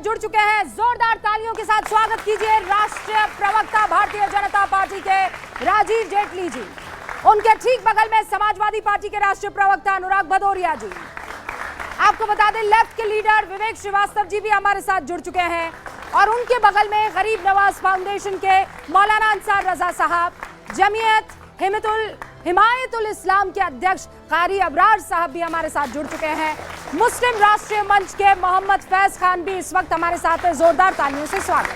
जुड़ चुके हैं। जोरदार तालियों के साथ स्वागत कीजिए राष्ट्रीय प्रवक्ता भारतीय जनता पार्टी के राजीव जेटली जी। उनके ठीक बगल में समाजवादी पार्टी के राष्ट्रीय प्रवक्ता अनुराग भदौरिया जी। आपको बता दें लेफ्ट के लीडर विवेक श्रीवास्तव जी भी हमारे साथ जुड़ चुके हैं और उनके बगल में गरीब नवाज फाउंडेशन के मौलाना अंसार रजा साहब, जमीयत हिमायतुल इस्लाम के अध्यक्ष कारी अबरार साहब भी हमारे साथ जुड़ चुके हैं। मुस्लिम राष्ट्रीय मंच के मोहम्मद फैज खान भी इस वक्त हमारे साथ है। जोरदार तालियों से स्वागत।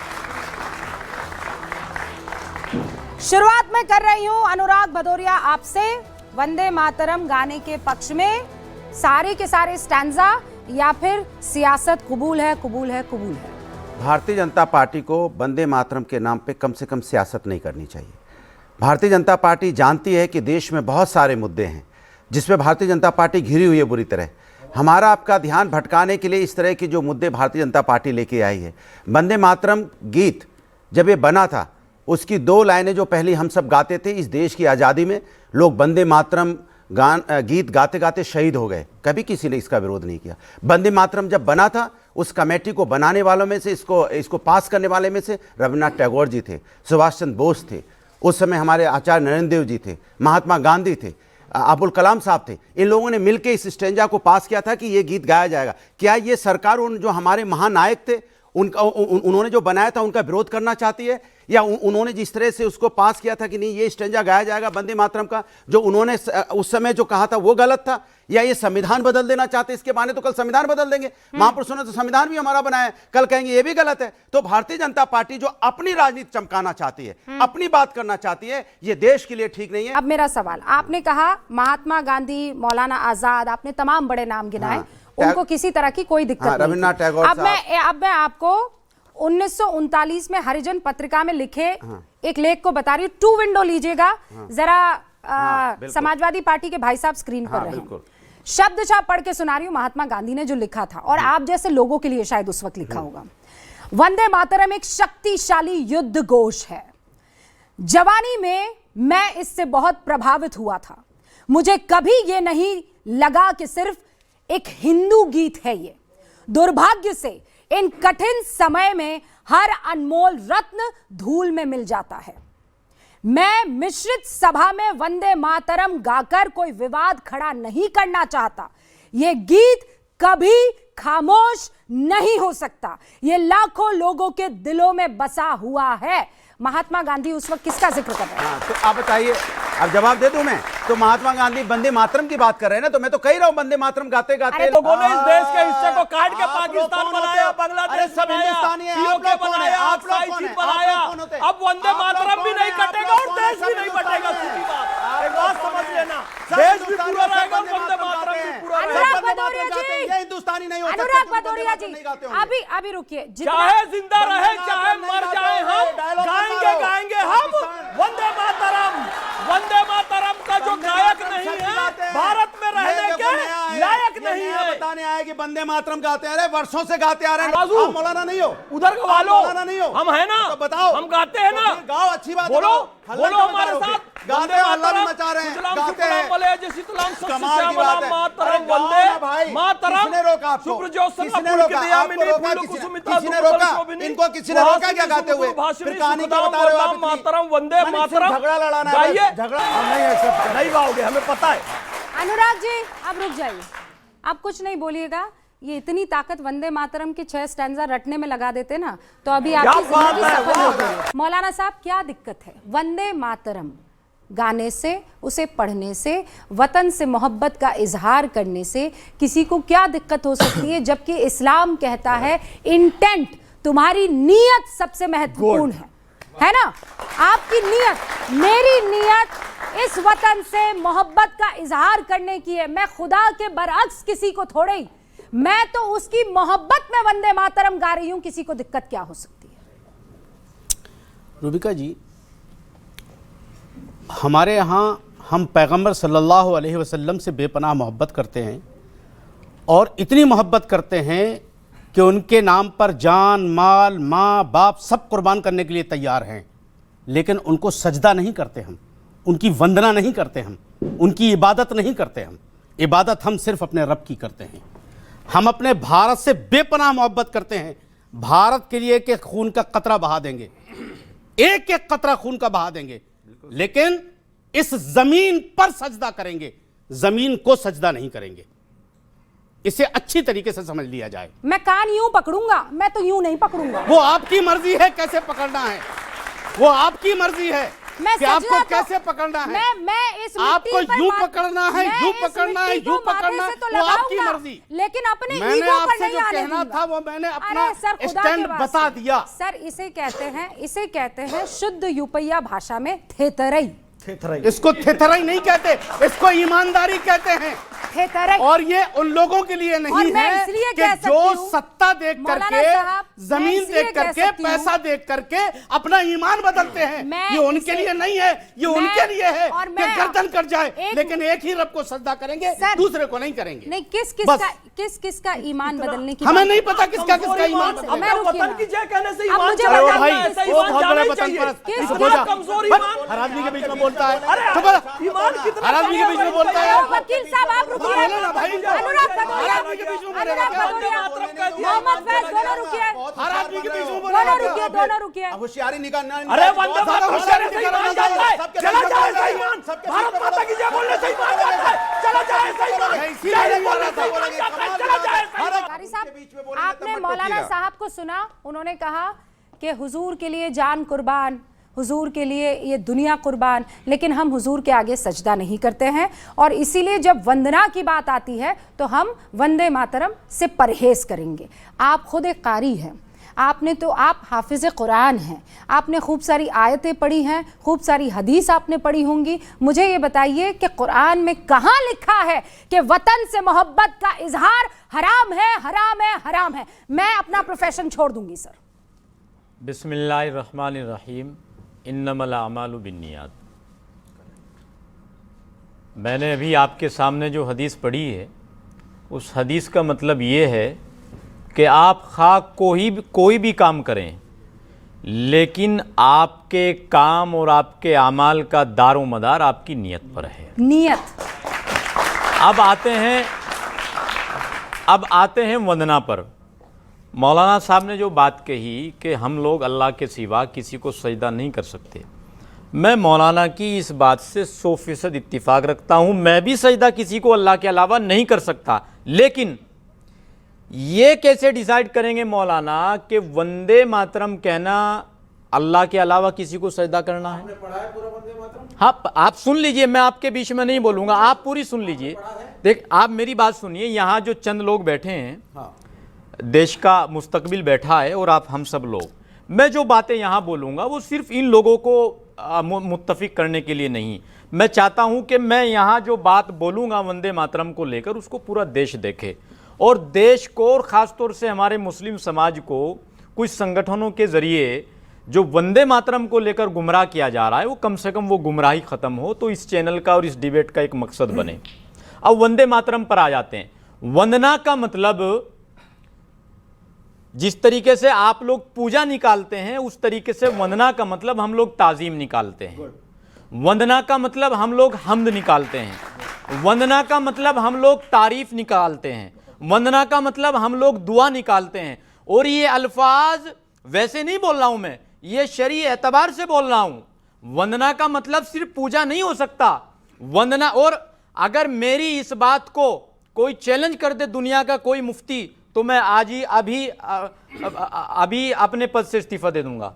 शुरुआत में कर रही हूं अनुराग भदौरिया आपसे, वंदे मातरम गाने के पक्ष में सारे के सारे स्टैंजा या फिर सियासत कबूल है कबूल है कबूल है? भारतीय जनता पार्टी को वंदे मातरम के नाम पे कम से कम सियासत नहीं करनी चाहिए। भारतीय जनता पार्टी जानती है कि देश में बहुत सारे मुद्दे हैं जिसमें भारतीय जनता पार्टी घिरी हुई है बुरी तरह। हमारा आपका ध्यान भटकाने के लिए इस तरह के जो मुद्दे भारतीय जनता पार्टी लेके आई है। वंदे मातरम गीत जब ये बना था, उसकी 2 लाइनें जो पहले हम सब गाते थे, इस देश की आज़ादी में लोग वंदे मातरम गीत गाते गाते शहीद हो गए, कभी किसी ने इसका विरोध नहीं किया। वंदे मातरम जब बना था, उस कमेटी को बनाने वालों में से, इसको पास करने वाले में से रविन्द्रनाथ टैगोर जी थे, सुभाष चंद्र बोस थे, उस समय हमारे आचार्य नरेंद्र देव जी थे, महात्मा गांधी थे, अबुल कलाम साहब थे। इन लोगों ने मिलकर इस स्टेंजा को पास किया था कि ये गीत गाया जाएगा। क्या ये सरकार उन जो हमारे महानायक थे उन्होंने जो बनाया था उनका विरोध करना चाहती है, या उन्होंने जिस तरह से उसको पास किया था कि नहीं ये स्टेंजा गाया जाएगा वंदे मातरम का, जो उन्होंने उस समय जो कहा था वो गलत था, या ये संविधान बदल देना चाहते? इसके माने तो कल संविधान बदल देंगे। महापुरुषों ने तो संविधान भी हमारा बनाया है, कल कहेंगे ये भी गलत है। तो भारतीय जनता पार्टी जो अपनी राजनीति चमकाना चाहती है, अपनी बात करना चाहती है, ये देश के लिए ठीक नहीं है। अब मेरा सवाल, आपने कहा महात्मा गांधी, मौलाना आजाद, आपने तमाम बड़े नाम गिनाए, उनको किसी तरह की कोई दिक्कत नहीं। रविन्द्रनाथ टैगोर। अब मैं आपको 1939 में हरिजन पत्रिका में लिखे एक लेख को बता रही हूँ। 2 विंडो लीजिएगा जरा। समाजवादी पार्टी के भाई साहब स्क्रीन पर रहे। शब्दशः पढ़ के सुना रही हूँ महात्मा गांधी ने जो लिखा था, और आप जैसे लोगों के लिए शायद उस वक्त लिखा होगा। वंदे मातरम एक शक्तिशाली युद्ध घोष है। जवानी में मैं इससे बहुत प्रभावित हुआ था। मुझे कभी यह नहीं लगा कि सिर्फ एक हिंदू गीत है ये। दुर्भाग्य से इन कठिन समय में हर अनमोल रत्न धूल में मिल जाता है। मैं मिश्रित सभा में वंदे मातरम गाकर कोई विवाद खड़ा नहीं करना चाहता। यह गीत कभी खामोश नहीं हो सकता। यह लाखों लोगों के दिलों में बसा हुआ है। महात्मा गांधी उस वक्त किसका जिक्र कर रहे हैं? तो आप बताइए, अब जवाब दे दूं मैं। तो महात्मा गांधी वंदे मातरम की बात कर रहे हैं ना, तो मैं तो कह रहा हूं वंदे मातरम गाते गाते लोगों ने इस देश के हिस्से को काट के पाकिस्तान बनाया, बांग्लादेश सब हिंदुस्तानी है, आप लोग कौन है? आप लोग कौन है? बनाया। अब वंदे मातरम भी नहीं कटेगा और देश भी नहीं बटेगा। सीधी बात, एक बात समझ लेना, देश भी पूरा रहेगा और वंदे मातरम भी पूरा रहेगा। अनुराग भदौरिया जी, ये हिंदुस्तानी नहीं होता। अनुराग भदौरिया जी, अभी रुकिए। चाहे जिंदा रहे चाहे मर जाए, हम गाएंगे हम वंदे मातरम। वंदे मातरम का जो गायक नहीं है, भारत में रहने के लायक नहीं है। बताने आए कि वंदे मातरम गाते हैं, अरे वर्षों से गाते आ रहे हैं। आप मौलाना नहीं हो, उधर का वालों, मौलाना नहीं हो, हम है ना, तो बताओ, हम गाते हैं ना, गाओ, अच्छी बात। बोलो हमारे साथ, गाते हैं, हल्ला भी मचा रहे हैं, गाते हैं। कमाल की बात है। मातरम वंदे मातरम। किसने रोका आपको? किसने रोका? आपको रोका किसने रोका? इनको किसी ने रोका क्या गाते हुए? फिर कहानी क्या बता रहे हो आप? मातरम वंदे मातरम झगड़ा लड़ाना है, गाइए। झगड़ा नहीं है, सब नहीं गाओगे, हमें पता है। अनुराग जी आप रुक जाइए, आप कुछ नहीं बोलिएगा। ये इतनी ताकत वंदे मातरम के 6 स्टैंजा रटने में लगा देते ना, तो अभी आपकी जिंदगी सफल हो गई। मौलाना साहब क्या दिक्कत है वंदे मातरम गाने से, उसे पढ़ने से, वतन से मोहब्बत का इजहार करने से किसी को क्या दिक्कत हो सकती है? जबकि इस्लाम कहता है इंटेंट, तुम्हारी नीयत सबसे महत्वपूर्ण है ना? आपकी नीयत, मेरी नीयत इस वतन से मोहब्बत का इजहार करने की है। मैं खुदा के बरअक्स किसी को थोड़े ही, मैं तो उसकी मोहब्बत में वंदे मातरम गा रही हूं। किसी को दिक्कत क्या हो सकती है? रूबिका जी, हमारे यहाँ हम पैगंबर सल्लल्लाहु अलैहि वसल्लम से बेपनाह मोहब्बत करते हैं, और इतनी मोहब्बत करते हैं कि उनके नाम पर जान, माल, माँ बाप सब कुर्बान करने के लिए तैयार हैं, लेकिन उनको सजदा नहीं करते हम, उनकी वंदना नहीं करते हम, उनकी इबादत नहीं करते हम। इबादत हम सिर्फ अपने रब की करते हैं। हम अपने भारत से बेपनाह मोहब्बत करते हैं, भारत के लिए एक एक खून का कतरा बहा देंगे, एक एक कतरा खून का बहा देंगे, लेकिन इस जमीन पर सजदा करेंगे, जमीन को सजदा नहीं करेंगे। इसे अच्छी तरीके से समझ लिया जाए। मैं कान यूं पकड़ूंगा, मैं तो यूं नहीं पकड़ूंगा। वो आपकी मर्जी है कैसे पकड़ना है, वो आपकी मर्जी है मैं कि आपको सजदा कैसे पकड़ना है। मैं इस आपको मिट्टी पर यूं माथ- पकड़ना है, मैं यूं इस पकड़ना है, मिट्टी यूं को माथे पकड़ना से तो वो आपकी लगाऊंगा, मर्जी। लेकिन अपने मैंने ईगो पर आपसे नहीं जो आने कहना दूंगा। था वो मैंने अपना अरे सर, खुदा स्टैंड के वास्ते। बता दिया। सर इसे कहते हैं शुद्ध यूपैया भाषा में थेतरई। इसको थेथराई नहीं कहते, इसको ईमानदारी कहते हैं। थेतरई। और ये उन लोगों के लिए और नहीं मैं है इसलिए कि कह सकती जो हूँ, सत्ता देख मौलाना करके, साहब, मैं जमीन इसलिए देख कह करके, सकती हूँ, पैसा देख करके अपना ईमान बदलते हैं। मैं ये उनके इसे- लिए नहीं है, ये मैं- उनके लिए है और कि मैं- गर्दन कट जाए, एक- लेकिन एक ही रब को सजदा करेंगे, सर, दूसरे को नहीं करेंगे। नहीं, बस। किस का ईमान बदलने की हमें बात नहीं है? पता किसका किसका ईमान अब बदलेगा। मैं रुकिए वतन ना। की जय कहने से अब ईमान मुझे चला बताइए, जाता है, किस- ऐसा वो ईमान बहुत जाना बड़े ही वतन चाहिए। परस्त। किस- इसको इतना बोझा। कमजोर बस, ईमान। हर आदमी के बीच में बोलता है। अरे चुप रहो। ईमान कितना हर आदमी के बीच में बोलता है। वकील साहब आप रुकिए। बोलो ना भाई। अनुराग भदौरिया, हर आदमी के बीच में बोलेगा अनुराग क्या? भदौरिया, मोहम्मद फैज, दोनों रुकिए। हर आदमी के बीच में दोनों बोलेगा रुकिए, क्या? दोनों रुकिए। होशियारी निकालना। अरे वंदे मातरम होशियारी से निकालना ईमान जाता है, सबके चला बीच में जाए बोलना ऐसा है। ईमान, सबके भारत बीच में माता की जय बोलने से ईमान जाता है, चला जाए ऐसा ईमान, इसीलिए जय नहीं बोल बोलने रहा से था। ईमान जाता है, चला जाए ऐसा ईमान। कारी बीच में साहब, बोलेंगे आपने तब मत मौलाना टोकिएगा। साहब को सुना, उन्होंने कहा कि हुजूर के लिए जान कुर्बान, हुजूर के लिए ये दुनिया कुर्बान, लेकिन हम हुजूर के आगे सजदा नहीं करते हैं। और इसीलिए जब वंदना की बात आती है तो हम वंदे मातरम से परहेज करेंगे। आप खुद एक कारी हैं, आप हाफिज़ कुरान हैं, आपने खूब सारी आयतें पढ़ी हैं, खूब सारी हदीस आपने पढ़ी होंगी। मुझे ये बताइए कि कुरान में कहाँ लिखा है कि वतन से मोहब्बत का इजहार हराम है, हराम है, हराम है। मैं अपना प्रोफेशन छोड़ दूंगी सर। बिस्मिल्लाहिर्रहमानिर्रहीम, इन्नमल अमालु बिन्नियात। मैंने अभी आपके सामने जो हदीस पढ़ी है, उस हदीस का मतलब ये है कि आप कोई भी काम करें, लेकिन आपके काम और आपके अमाल का दारो मदार आपकी नीयत पर है। नियत। अब आते हैं वंदना पर। मौलाना साहब ने जो बात कही कि हम लोग अल्लाह के सिवा किसी को सजदा नहीं कर सकते, मैं मौलाना की इस बात से 100% इत्तिफाक रखता हूँ। मैं भी सजदा किसी को अल्लाह के अलावा नहीं कर सकता, लेकिन ये कैसे डिसाइड करेंगे मौलाना कि वंदे मातरम कहना अल्लाह के अलावा किसी को सजदा करना है? हाँ, आप सुन लीजिए, मैं आपके बीच में नहीं बोलूँगा, आप पूरी सुन लीजिए। देख, आप मेरी बात सुनिए। यहाँ जो चंद लोग बैठे हैं, देश का मुस्तकबिल बैठा है और आप हम सब लोग, मैं जो बातें यहाँ बोलूँगा वो सिर्फ इन लोगों को मुत्तफिक करने के लिए नहीं। मैं चाहता हूँ कि मैं यहाँ जो बात बोलूँगा वंदे मातरम को लेकर, उसको पूरा देश देखे, और देश को और ख़ास तौर से हमारे मुस्लिम समाज को कुछ संगठनों के ज़रिए जो वंदे मातरम को लेकर गुमराह किया जा रहा है, वो कम से कम वो गुमराही ख़त्म हो, तो इस चैनल का और इस डिबेट का एक मकसद बने। अब वंदे मातरम पर आ जाते हैं। वंदना का मतलब, जिस तरीके से आप लोग पूजा निकालते हैं, उस तरीके से वंदना का मतलब हम लोग ताजीम निकालते हैं। वंदना का मतलब हम लोग हम्द निकालते हैं। वंदना का मतलब हम लोग तारीफ निकालते हैं। वंदना का मतलब हम लोग दुआ निकालते हैं। और ये अल्फाज वैसे नहीं बोल रहा हूं मैं, ये शरई एतबार से बोल रहा हूं। वंदना का मतलब सिर्फ पूजा नहीं हो सकता। वंदना, और अगर मेरी इस बात को कोई चैलेंज कर दे दुनिया का कोई मुफ्ती, तो मैं आज ही अभी अपने पद से इस्तीफा दे दूंगा।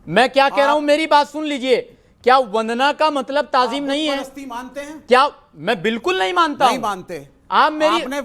मैं क्या कह रहा हूं, मेरी बात सुन लीजिए। क्या वंदना का मतलब ताजीम नहीं है? मानते हैं? क्या? मैं बिल्कुल नहीं मानता। नहीं मानते आप मेरी, आपने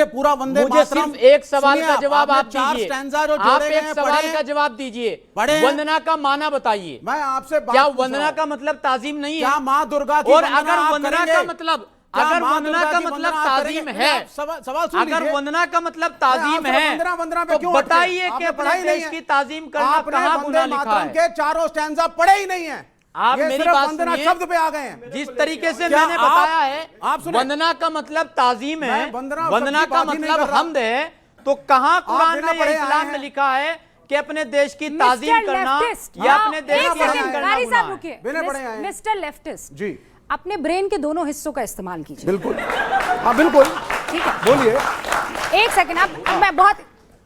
पूरा वंदे मुझे मातरम, सिर्फ एक सवाल सुनिए का जवाब आप चार दीजिए। स्टैंजा जो आप जोड़े एक गए, सवाल पढ़े का जवाब दीजिए। पढ़े। वंदना का माना बताइए। मैं आपसे बात क्या पूछ रहा वंदना हूं। का मतलब ताजीम नहीं है? क्या माँ दुर्गा की और वंदना अगर आप वंदना करेंगे? का मतलब, क्या अगर माँ वंदना दुर्गा का की मतलब वंदना आप ताजीम करेंगे? है, आप सवाल सुन अगर लीजिए। वंदना का मतलब ताजीम आपसे है, वंदना पे तो क्यों अटके? बताइए कि आपने अपने पढ़ा ही नहीं देश है। की ताजीम करना आपने कहाँ वंदे गुनाह लिखा मातरम है? के चारों स्टैंजा पढ़े ही नहीं है। आप ये मेरी सिर्फ बात वंदना सुनिए। शब्द पे आ गए हैं। जिस तरीके से क्या मैंने आप- बताया है, आप सुनिए। वंदना का मतलब ताजीम है, मैं वंदना वंदना शब्द की का बात ही नहीं मतलब कर रहा। हम्द है, तो कहाँ कुरान बिना में पढ़े या आए इस्लाम हैं। में लिखा है कि अपने देश की ताजीम मिस्टर करना लेफ्टिस्ट, या अपने देश एक की पढ़े सेकंड, ताजीम करना कारी गुनाह साहब है। रुकिए। बिना पढ़े आए हैं। मिस्टर लेफ्टिस्ट जी अपने ब्रेन के दोनों हिस्सों का इस्तेमाल कीजिए। बिल्कुल, हाँ बिल्कुल, ठीक है, बोलिए। एक सेकंड। अब मैं बहुत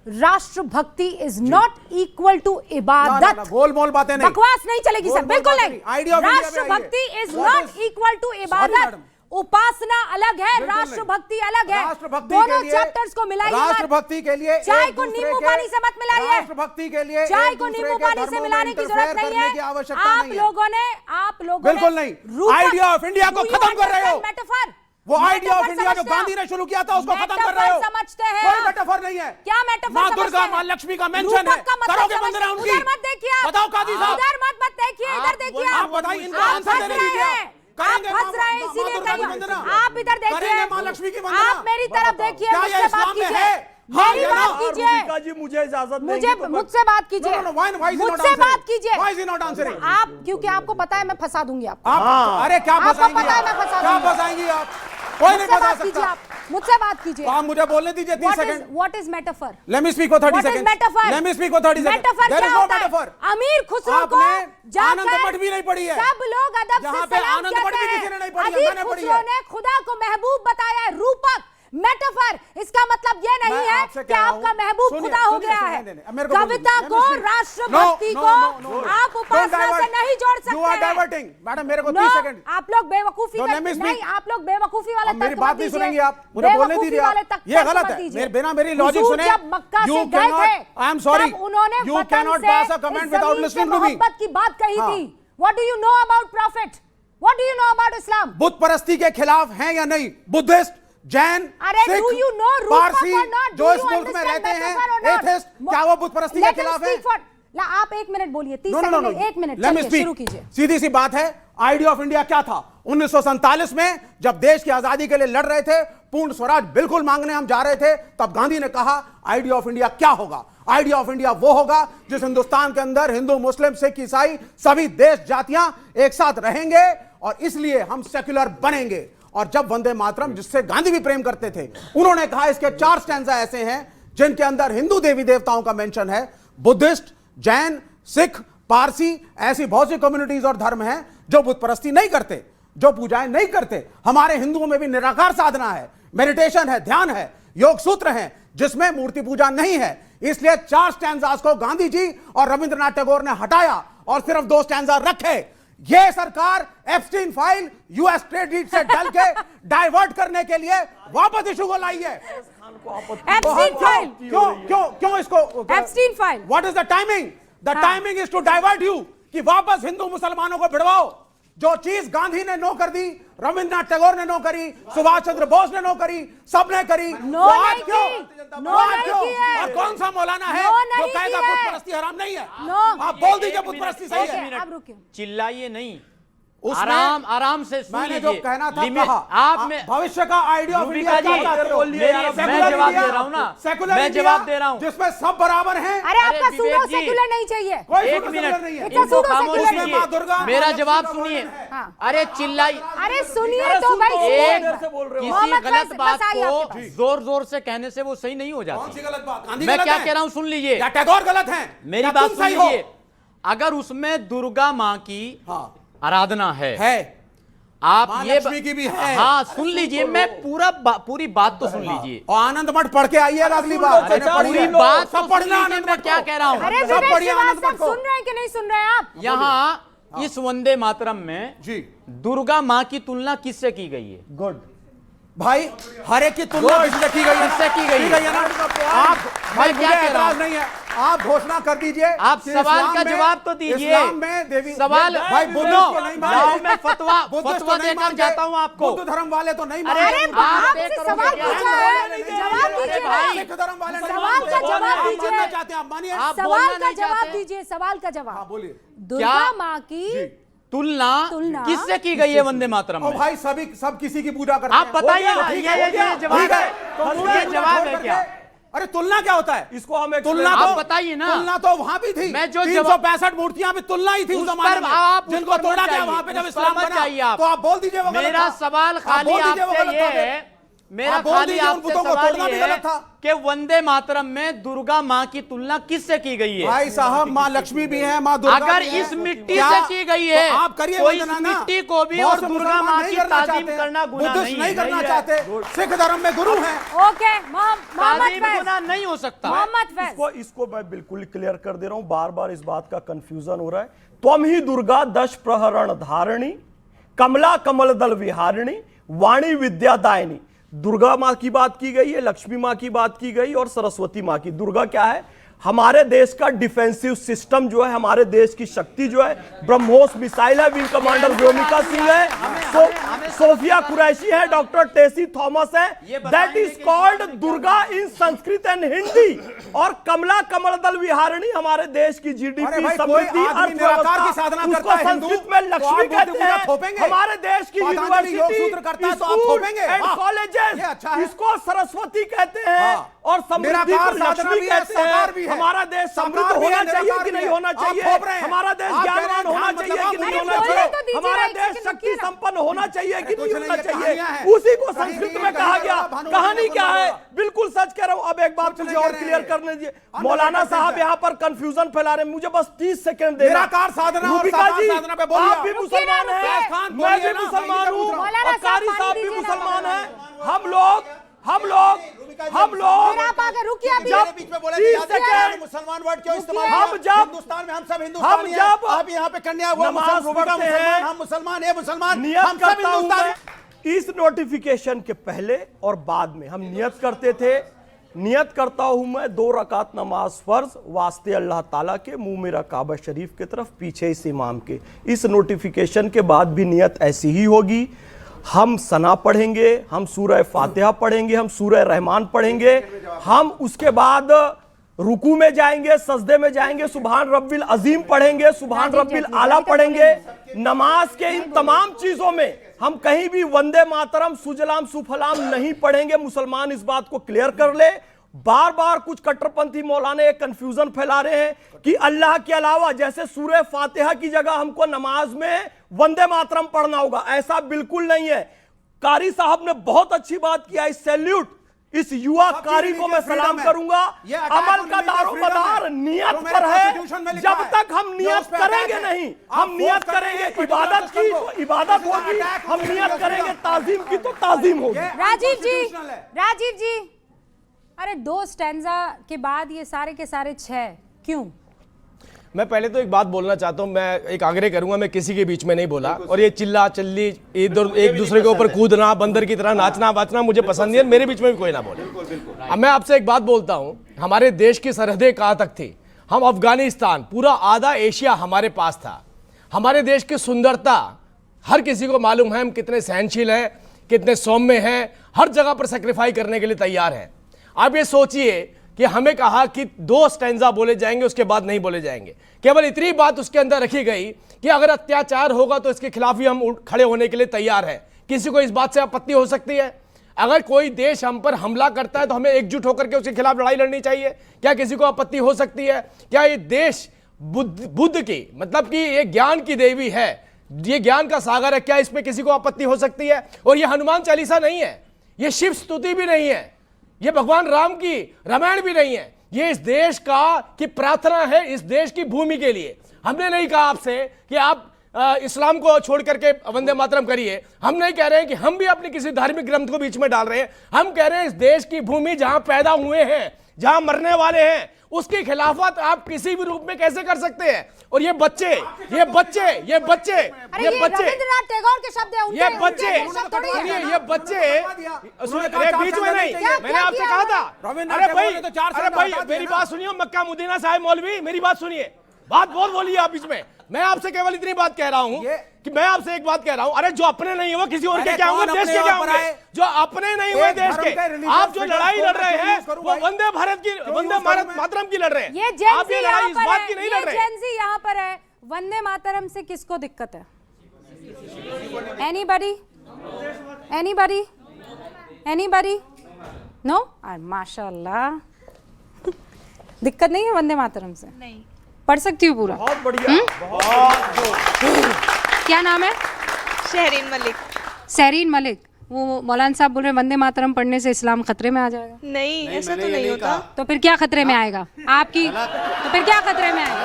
राष्ट्रभक्ति इज नॉट इक्वल टू इबादत। गोलमोल बातें नहीं, बकवास नहीं चलेगी सर, गोलमोल बिल्कुल बातें नहीं। आइडिया ऑफ इंडिया में राष्ट्रभक्ति आइए। Is What not is- equal to इबादत। मैडम। उपासना अलग है, बिल्कुल नहीं। राष्ट्रभक्ति अलग है। राष्ट्रभक्ति दोनों के लिए- चैप्टर्स को मिलाइए मत। राष्ट्रभक्ति के लिए चाय एक को दूसरे नींबू के- पानी से मत मिलाइए। राष्ट्रभक्ति के लिए चाय एक को दूसरे नींबू के पानी से धर्मों में मिलाने की इंटरफेयर जरूरत नहीं करने है। की आवश्यकता आप नहीं है। लोगों ने बिल्कुल नहीं। आइडिया ऑफ इंडिया को खत्म कर रहे हो। मेटाफर, वो आइडिया ऑफ इंडिया जो गांधी ने शुरू किया था उसको खत्म कर रहे हो। समझते हैं कोई आप? मेटाफर नहीं है। क्या मेटाफर माँ समझते दुर्गा, हैं? माँ लक्ष्मी का मेंशन है। रूपक का मतलब करोगे समझते वंदना हैं। उनकी। उधर मत देखिए आप। बताओ काजी साहब। उधर मत देखिए, इधर देखिए आप बताइए, इनको आप आंसर फंस देने रहे दीजिए आप। हैं। आप करेंगे फंस रहे हैं माँ इसीलिए दुर्गा की कहिए। वंदना। आप इधर देखिए, करेंगे माँ लक्ष्मी की वंदना। आप मेरी तरफ देखिए, क्या ये मुझसे इस्लाम बात में कीजिए, है? हाँ मेरी या बात ना? कीजिए, रूबिका जी मुझे इजाजत मुझे देंगी तो मुझसे बात कीजिए, No, why is he not मुझसे answering? बात कीजिए। Why is he not answering? आप, क्योंकि आपको पता है मैं फंसा दूंगी आपको। आप अरे क्या आपको फंसाएंगी पता है मैं आप? फंसा क्या दूंगी। फंसाएंगी आप? कोई नहीं मुझसे फंसा बात कीजिए सकता। आप, मुझसे बात कीजिए। तो आप मुझे बोलने दीजिए 30 second. What is metaphor? Let me speak for 30 What is seconds. metaphor? Let me speak for 30 seconds. Metaphor There क्या is no होता है? metaphor. अमीर खुसरो को आपने आनंद मठ भी नहीं पढ़ी है। सब लोग अदब से जहाँ पे सलाम आनंद मठ कहते भी हैं। किसी ने नहीं पढ़ी है, अमीर मैंने पढ़ी खुसरो है। ने खुदा को महबूब बताया है। रूपक, मेटाफर, इसका मतलब ये नहीं मैं है आपसे कि कह रहा आपका हूँ। महबूब सुनिए, खुदा हो सुनिए, गया सुनिए, है। नहीं, मेरे को बोलने कविता दीजिए। को, Let me speak. राष्ट्रभक्ति No, को no, no, no. आप Don't उपासना divert. से नहीं जोड़ सकते You are हैं। diverting. मैडम मेरे को No, 30 सेकंड। आप लोग बेवकूफी तो कर- let me speak. नहीं, आप लोग बेवकूफी वाले अब मेरी तर्क बात मत नहीं दीजिए। सुनेंगे आप, मुझे बोलने बेवकूफी दीजिए वाले आप। तर्क ये मत गलत है। दीजिए। बिना मेरी लॉजिक हुजूर सुने जब मक्का you से गए cannot- थे, I am sorry. तब उन्होंने You वतन cannot से pass a comment इस without जमीन से listening to me. मोहब्बत की बात कही हाँ। थी। What do you know about prophet? What do you know about Islam? बुत परस्ती के खिलाफ हैं या नहीं? बुद्धिस्ट, जैन, अरे सिख, do you know रूपक पारसी or not? Do जो इस you मुल्क में understand रहते हैं, metaphor or not? एथिस्ट, क्या वो बुत परस्ती के Let him खिलाफ हैं? speak for- ला, आप एक मिनट बोलिए, 30 No, no, सेकंड no, में, no. एक मिनट Let me चलिए, speak. शुरू कीजिए। सीधी सी बात है, आइडिया ऑफ इंडिया क्या था? 1947 में जब देश की आजादी के लिए लड़ रहे थे, पूर्ण स्वराज बिल्कुल मांगने हम जा रहे थे, तब गांधी ने कहा आइडिया ऑफ इंडिया क्या होगा? आइडिया ऑफ इंडिया वो होगा जिस हिंदुस्तान के अंदर हिंदू, मुस्लिम, सिख, ईसाई सभी देश जातियां एक साथ रहेंगे और इसलिए हम सेक्युलर बनेंगे। और जब वंदे मातरम, जिससे गांधी भी प्रेम करते थे, उन्होंने कहा इसके 4 स्टैंजा ऐसे हैं जिनके अंदर हिंदू देवी देवताओं का मेंशन है, बुद्धिस्ट, जैन, सिख, पारसी, ऐसी बहुत सी कम्युनिटीज और धर्म हैं जो बुत परस्ती नहीं करते, जो पूजाएं नहीं करते। हमारे हिंदुओं में भी निराकार साधना है, मेडिटेशन है, ध्यान है, योग सूत्र हैं जिसमें मूर्ति पूजा नहीं है। इसलिए 4 स्टैंजास को गांधी जी और रविंद्रनाथ टैगोर ने हटाया और सिर्फ 2 स्टैंजा रखे। यह सरकार एप्स्टीन फाइल यूएस ट्रेड से डल के डाइवर्ट करने के लिए वापस इशू को लाई है। एप्स्टीन फाइल, क्यों क्यों क्यों इसको Epstein file. What is the timing? The timing is to divert you, कि वापस हिंदू मुसलमानों को भिड़वाओ। जो चीज गांधी ने नो कर दी, रविंद्रनाथ टैगोर ने नो करी, सुभाष चंद्र बोस ने नो करी, सबने करी। नो तो आज नहीं क्यों? की, नो तो आज नहीं क्यों? की है। और कौन सा मौलाना है नो जो नहीं कहेगा की है। बुत परस्ती हराम नहीं है? नो। आप बोल दीजिए बुत परस्ती सही ओके, है। अब रुकिए। चिल्लाइए नहीं, उसमें आराम आराम से सुन मैंने लीजिए। जो कहना था लिमिट- कहा। आप में भविष्य का आइडिया ऑफ रूबिका इंडिया जी, क्या चाहते हो? मेरी- मैं सेकुलर जवाब इंडिया, दे रहा हूं ना, सेकुलर मैं इंडिया, जवाब दे रहा हूं। जिसमें सब बराबर हैं। अरे आपका विवेक सूडो जी, सेक्युलर नहीं चाहिए। कोई एक सूडो मिनट, सेकुलर नहीं है। इतना इनको सूडो खामोश सेक्युलर नहीं है। माँ दुर्गा, कीजिए। मेरा माँ जवाब लक्ष्मी का सुनिए। वर्णन है। हाँ। अरे चिल्लाई, अरे सुनिए अरे तो सुन भाई तो, सुनिए। देर से बोल रहे हो। किसी मोहम्मद गलत बस बात आइए को आपके पास। जोर जोर से कहने से वो सही नहीं हो कौन जाती। सी गलत बात? गांधी मैं गलत क्या है? कह रहा हूं सुन लीजिए। या टैगोर गलत हैं? मेरी या बात तुम सुन सही हो? लीजिए। अगर उसमें दुर्गा माँ की हाँ। आराधना है, आप माँ ये लक्ष्मी की भी है। हाँ सुन लीजिए, मैं पूरी बात तो सुन लीजिए। और आनंद मठ पढ़ के आइएगा अगली बार। अरे मैंने पढ़ी पूरी है। बात तो सब सुन पढ़ना लीजिए, आनंद मैं मठ क्या को। कह रहा हूँ। अरे सब विवेक पढ़िए आनंद श्रीवास्तव मठ को। सुन रहे हैं कि नहीं सुन रहे हैं आप? यहाँ इस वंदे मातरम में जी दुर्गा माँ की तुलना किससे की गई है? गुड भाई, हर एक की तुलना किससे की गई है? किससे की गई है? ना? आप भाई क्या मुझे कह रहा हूं? एतराज नहीं है, आप घोषणा कर दीजिए। आप कि सवाल इस्लाम का में- जवाब तो दीजिए। इस्लाम में देवी सवाल भाई बुद्धिस्ट सुनो, को नहीं लाओ मानते। मैं फतवा बुद्धिस्ट को नहीं देकर मानते। जाता हूँ आपको। बुद्ध धर्म वाले तो नहीं अरे, मानते। अरे आप आपसे एक सवाल करोगे पूछा क्या? है, जवाब अरे दीजिए भाई, ना। सिख धर्म वाले नहीं सवाल मानते। का जवाब आप दीजिए। मानना चाहते हैं, आप मानिए। आप सवाल बोलना का नहीं जवाब चाहते। दीजिए, सवाल का हाँ जवाब। बोलिए। दुर्गा माँ की तुलना तुलना किससे की गई है वंदे मातरम ओ में? भाई सब किसी की पूजा करते आप हैं। बताइए हो ना, गया, ये हो गया, जवाब ठीक है। तो ये मुझे जवाब छोड़ है करके- क्या? अरे तुलना क्या होता है? इसको हम तुलना आप तो बताइए ना। तुलना तो वहां भी थी। मैं जो 365 मूर्तियां भी तुलना ही थी उस उस जमाने पर में। आप उस जिनको पर मत तोड़ा गया जाइए, वहां पे जब उस पर इस्लाम मत बना, जाइए आप। तो आप बोल दीजिए वो गलत मेरा था। सवाल आप खाली बोल दीजिए वो आपसे गलत ये था फिर। है मेरा आप बोल खाली दीजिए, उन आपसे बुतों को सवाल तोड़ना भी ये है गलत था। कि वंदे मातरम में दुर्गा माँ की तुलना किससे की गई है? भाई साहब, माँ लक्ष्मी भी है, माँ दुर्गा अगर भी है। इस मिट्टी क्या? से की गई है तो आप करिए तो इस वंदना ना। मिट्टी को भी बहुत और से दुर्गा मुसलमान माँ नहीं की करना ताजीम चाहते, करना गुनाह बुद्धिस्ट नहीं करना है। चाहते, सिख धर्म में गुरु हैं। ओके मोहम्मद ताजीम फैज, गुनाह नहीं हो सकता। मोहम्मद फैज, इसको मैं बिल्कुल क्लियर कर दे रहा हूं, बार बार इस बात का कंफ्यूजन हो रहा है। त्वम ही दुर्गा दश प्रहरण धारिणी, कमला कमल दल विहारिणी, वाणी विद्या दायिनी। दुर्गा माँ की बात की गई है, लक्ष्मी माँ की बात की गई और सरस्वती माँ की। दुर्गा क्या है? हमारे देश का डिफेंसिव सिस्टम जो है, हमारे देश की शक्ति जो है, ब्रह्मोस मिसाइल है, विंग कमांडर व्योमिका सिंह है, सोफिया कुरैशी है, डॉक्टर टेसी थॉमस है। That is called Durga in Sanskrit and Hindi. और कमला कमल दल विहारिणी हमारे देश की अरे जीडीपी, भाई, समृद्धि, कोई आदमी निराकार की साधना उसको करता है हिंदू, संस्कृत में तो लक्ष्मी आप कहते बुद्ध हैं। थोपेंगे? हमारे देश की पतंजलि योग सूत्र करता है तो आप यूनिवर्सिटी थोपेंगे? एंड वाह, कॉलेजेस, ये अच्छा है। इसको सरस्वती कहते हैं हाँ। और समृद्धि को निराकार साधना लक्ष्मी भी है, कहते साकार भी हैं। है। हमारा देश समृद्ध साकार भी है, होना चाहिए निराकार कि भी नहीं है। होना आप चाहिए? थोप रहे हैं। हमारा देश आप कह रहे हैं ज्ञानवान होना ध्यान चाहिए मतलब कि नहीं आप होना बोलने चाहिए? तो दीजिए, हमारा एक देश सेकंड शक्ति रुकिए ना। संपन्न होना चाहिए कि नहीं कुछ होना नहीं, ये चाहिए? कहानियां हैं। उसी को कहीं संस्कृत भी में कहा कहीं गया। वाला भानु कहानी वाला क्या है? बोला। बिल्कुल सच कह रहा हूं। अब एक बात कुछ मुझे नहीं और कह रहे क्लियर हैं। करने दीजिए। अंदर मौलाना बैठे साहब हैं। यहाँ पर कंफ्यूजन फैला रहे हैं। मुझे बस 30 सेकंड देना। निराकार साधना और रूबिका साकार जी, साधना पे बोलिए आप भी आप। मुसलमान रुकिए ना, हैं, फैज खान, मैं बोलिए भी ना, मुसलमान सही से हूँ, पूछ रहा हूं। मौलाना और कारी साहब, साहब पानी भी दीजिए ना। मुसलमान हैं। हम लोग फिर आप आगे रुकिए अभी। जब बीच में बोले 30 कि याद है, सेकंड मुसलमान वर्ड क्यों इस्तेमाल रुकिए। किया? हम जब- हिंदुस्तान में हम सब हिंदुस्तानी हैं। जब आप यहाँ पे कन्या वो नमाज मुसलमान, रूबिका पढ़ते मुसलमान, हैं, हम मुसलमान, ये मुसलमान, नियत हम सब करता हूं हिंदुस्तानी। मैं। इस नोटिफिकेशन के पहले और बाद में हम नियत करते थे। नियत करता हूं मैं 2 रकात नमाज फर्ज वास्ते अल्लाह ताला के, मुंह मेरा काबा शरीफ की तरफ, पीछे इस इमाम के। इस नोटिफिकेशन के बाद भी नियत ऐसी ही होगी। हम सना पढ़ेंगे, हम सूरह फातिहा पढ़ेंगे, हम सूरह रहमान पढ़ेंगे, हम उसके बाद रुकू में जाएंगे, सजदे में जाएंगे, सुभान रब्बिल अजीम पढ़ेंगे, सुभान रब्बिल आला पढ़ेंगे। नमाज के इन तमाम चीजों में हम कहीं भी वंदे मातरम सुजलाम सुफलाम नहीं पढ़ेंगे। मुसलमान इस बात को क्लियर कर ले। बार बार कुछ कट्टरपंथी मौलाना एक कंफ्यूजन फैला रहे हैं कि अल्लाह के अलावा जैसे सूरह फातिहा की जगह हमको नमाज में वंदे मातरम पढ़ना होगा। ऐसा बिल्कुल नहीं है। कारी साहब ने बहुत अच्छी बात किया। इस सैल्यूट इस युवा कारी को मैं सलाम करूंगा। अमल का दारोमदार नियत पर है। जब तक हम नियत करेंगे नहीं, हम नियत करेंगे इबादत की तो इबादत होगी, हम नियत करेंगे ताजीम की तो ताजीम होगी। राजीव जी, अरे 2 स्टैंजा के बाद ये सारे के सारे 6 क्यों? मैं पहले तो एक बात बोलना चाहता हूं, मैं एक आग्रह करूंगा, मैं किसी के बीच में नहीं बोला। और ये चिल्ला चिल्ली इधर एक दूसरे के ऊपर कूदना, बंदर की तरह नाचना बाचना मुझे पसंद नहीं है। मेरे बीच में भी कोई ना बोले। अब मैं आपसे एक बात बोलता हूं, हमारे देश की सरहदें कहां तक थी? हम अफगानिस्तान, पूरा आधा एशिया हमारे पास था। हमारे देश की सुंदरता हर किसी को मालूम है। हम कितने सहनशील हैं, कितने सौम्य हैं, हर जगह पर सेक्रीफाई करने के लिए तैयार हैं। आप ये सोचिए कि हमें कहा कि 2 स्टैंजा बोले जाएंगे, उसके बाद नहीं बोले जाएंगे। केवल इतनी बात उसके अंदर रखी गई कि अगर अत्याचार होगा तो इसके खिलाफ ही हम खड़े होने के लिए तैयार हैं। किसी को इस बात से आपत्ति हो सकती है? अगर कोई देश हम पर हमला करता है तो हमें एकजुट होकर के उसके खिलाफ लड़ाई लड़नी चाहिए। क्या किसी को आपत्ति हो सकती है? क्या ये देश बुद्ध की, मतलब कि ये ज्ञान की देवी है, ये ज्ञान का सागर है, क्या इसमें किसी को आपत्ति हो सकती है? और ये हनुमान चालीसा नहीं है, ये शिव स्तुति भी नहीं है, ये भगवान राम की रामायण भी नहीं है। ये इस देश का की प्रार्थना है, इस देश की भूमि के लिए। हमने नहीं कहा आपसे कि आप इस्लाम को छोड़ करके वंदे मातरम करिए। हम नहीं कह रहे हैं कि हम भी अपने किसी धार्मिक ग्रंथ को बीच में डाल रहे हैं। हम कह रहे हैं इस देश की भूमि जहां पैदा हुए हैं, जहां मरने वाले हैं, उसकी खिलाफत आप किसी भी रूप में कैसे कर सकते हैं? और ये बच्चे रविंद्रनाथ टैगोर के शब्द हैं, ये बच्चे बीच में नहीं, मैंने आपसे कहा था। अरे भाई मेरी बात सुनिए, मक्का मुदीना साहिब मौलवी, मेरी बात सुनिए। बात बहुत बोलिए आप बीच में। मैं आपसे केवल इतनी बात कह रहा हूं कि मैं आपसे एक बात कह रहा हूं, अरे जो अपने नहीं हुए किसी और के क्या होंगे? देश के क्या होंगे? जो अपने नहीं हुए देश के, आप जो लड़ाई लड़ रहे हैं वो वंदे मातरम की लड़ रहे हैं। आप ये लड़ाई इस बात की नहीं लड़ रहे। जेन जी यहाँ पर है। वंदे मातरम से किसको दिक्कत है? एनीबडी? नो? माशाल्लाह, दिक्कत नहीं है वंदे मातरम से? नहीं, पढ़ सकती हूँ पूरा? बहुत बढ़िया। क्या नाम है? शहरीन मलिक। सहरीन मलिक। वो मौलाना साहब बोल रहे हैं वंदे मातरम पढ़ने से इस्लाम खतरे में आ जाएगा। नहीं, ऐसा तो नहीं होता। तो फिर क्या खतरे में आएगा आपकी? तो फिर क्या खतरे में आएगा?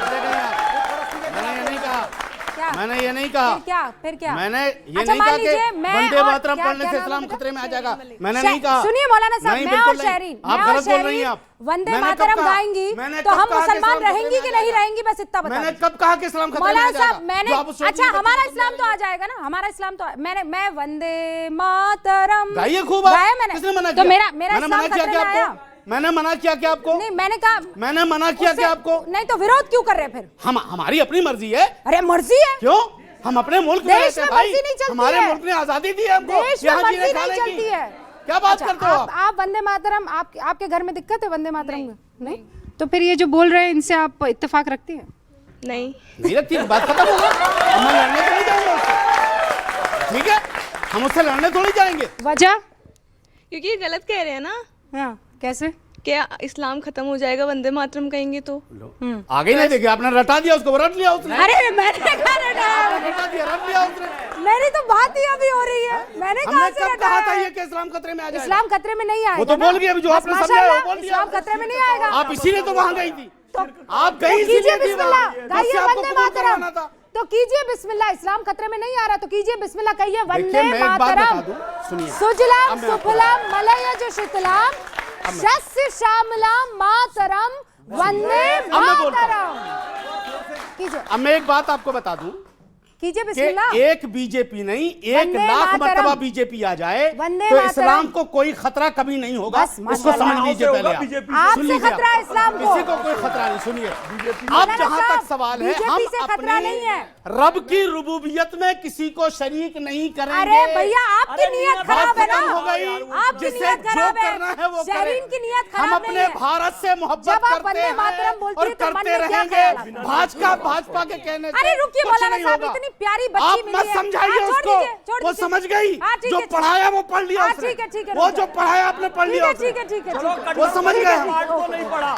मैंने ये नहीं कहा, क्या? मैंने ये नहीं कहा, फिर क्या? मैंने ये अच्छा, नहीं मान कहा कि लीजिए मैं वंदे और मातरम क्या- पढ़ने क्या से नाम इस्लाम है खतरे में आ जाएगा, शे- मैंने नहीं कहा। सुनिए मौलाना साहब, नहीं, मैं बिल्कुल और नहीं। शहरीन, आप मैं और गलत बोल रही शहरीन हैं आप। वंदे मैंने कब मातरम कहा? गाएंगी मैंने तो कब हम कहा कि मुसलमान इस्लाम खतरे रहेंगी में कि आ नहीं जाएगा? रहेंगी, बस इतना बता। मैंने कब कहा कि इस्लाम खतरे में आ मौलाना जाएगा? साहब मैंने जो आप सोच अच्छा नहीं हमारा सकते। इस्लाम तो आ जाएगा ना, हमारा इस्लाम तो मैं वंदे मातरम गाइए खूब आप। गाया मैंने। किसने मना तो किया? मेरा मैंने इस्लाम मना किया खतरे क्या में आया? आपको? मैंने मना किया क्या आपको? नहीं, मैंने कहा मैंने मना किया क्या आपको? नहीं तो विरोध क्यों कर रहे हैं फिर? हमारी अपनी मर्जी है। अरे मर्जी है, क्यों? हम अपने मुल्क में देश रहते हैं में भाई। मर्जी नहीं चलती हमारे है। मुल्क ने आजादी दी है हमको देश में यहाँ मर्जी जीने नहीं खाने चलती की। है। क्या बात अच्छा, करते हो आप वंदे मातरम आपके घर में दिक्कत है वंदे मातरम में? नहीं तो फिर ये जो बोल रहे हैं इनसे आप इत्तेफाक रखती हैं? नहीं, नहीं रखती, बात खत्म हो गई। हम लड़ने तो नहीं जाएंगे उससे, ठीक है? हम उससे लड़ने थोड़ी जाएंगे। वजह? क्योंकि ये गलत कह रहे हैं ना। हाँ, कैसे? क्या इस्लाम खत्म हो जाएगा वंदे मातरम कहेंगे तो? आगे नहीं देखिए, आपने रटा दिया उसको, रट लिया उसने। अरे मैंने कहा रटाया? रटा दिया, रट लिया उसने। मेरी तो बात ही अभी हो रही है, मैंने कहा हमने से कब कहा था रटाया? ये कि इस्लाम खतरे में आ जाएगा? इस्लाम खतरे में नहीं आएगा वो तो ना? बोल गई अभी, जो बस आपने समझा माशाल्लाह, वो बोल दिया। इस्लाम खतरे में नहीं आएगा। आप इसीलिए तो वहां गई थी। तो आप गई कीजिए इसीलिए थी बिस्मिल्लाह, वहां। गाइए जिससे आपको वंदे कबूल करवाना मातरम। था। तो कीजिए बिस्मिल्लाह, इस्लाम खतरे में नहीं आ रहा तो कीजिए बिस्मिल्लाह, कहिए वंदे देखिए, मैं एक बात बता मातरम दूं, सुनिए। सुजलाम अब मैं आपको सुफलाम मलयज शितलाम शस्य श्यामलाम मातरम वंदे अब मैं बोलता मातरम। कीजिए अब मैं एक बात आपको बता दूं कीजिए कि बिस्मिल्लाह। एक बीजेपी नहीं, एक वंदे लाख मातरम। मर्तबा बीजेपी आ जाए वंदे तो मातरम। इस्लाम को कोई खतरा कभी नहीं होगा। बस, इसको माशाल्लाह। समझ लीजिए होगा पहले आप। बीजेपी आपसे सुन लीजिए खतरा है आप। इस्लाम को। किसी को कोई खतरा नहीं। सुनिए, अब मौलाना जहां साहब, तक सवाल है, बीजेपी हम से खतरा नहीं है। रब की रुबूबियत में किसी को शरीक नहीं करेंगे। अरे भैया आपकी अरे नियत नियत खराब है ना, खत्म हो गई। आपकी जिसे नियत जो खराब है, करना है वो शहरीन करें। की नियत हम खराब नहीं अपने है। भारत से मोहब्बत जब आप करते वंदे हैं मातरम बोलती और है तो मन करते में क्या रहेंगे। ख्याल आता है? भाजपा के कहने से अरे रुकिए कुछ मौलाना नहीं साहब, होगा। इतनी प्यारी बच्ची आप मिली मत है। समझाइए हाँ, छोड़ उसको, दीजिए, छोड़ वो दीजिए। समझ गई। हाँ, ठीक जो है, पढ़ाया वो पढ़ लिया हाँ, उसने। ठीक है, ठीक है, वो रुक जो जाओ। पढ़ाया आपने पढ़ ठीक लिया है, उसने। ठीक है, ठीक है, चलो, ठीक है। वो समझ गए हम। पार्ट को नहीं पढ़ा।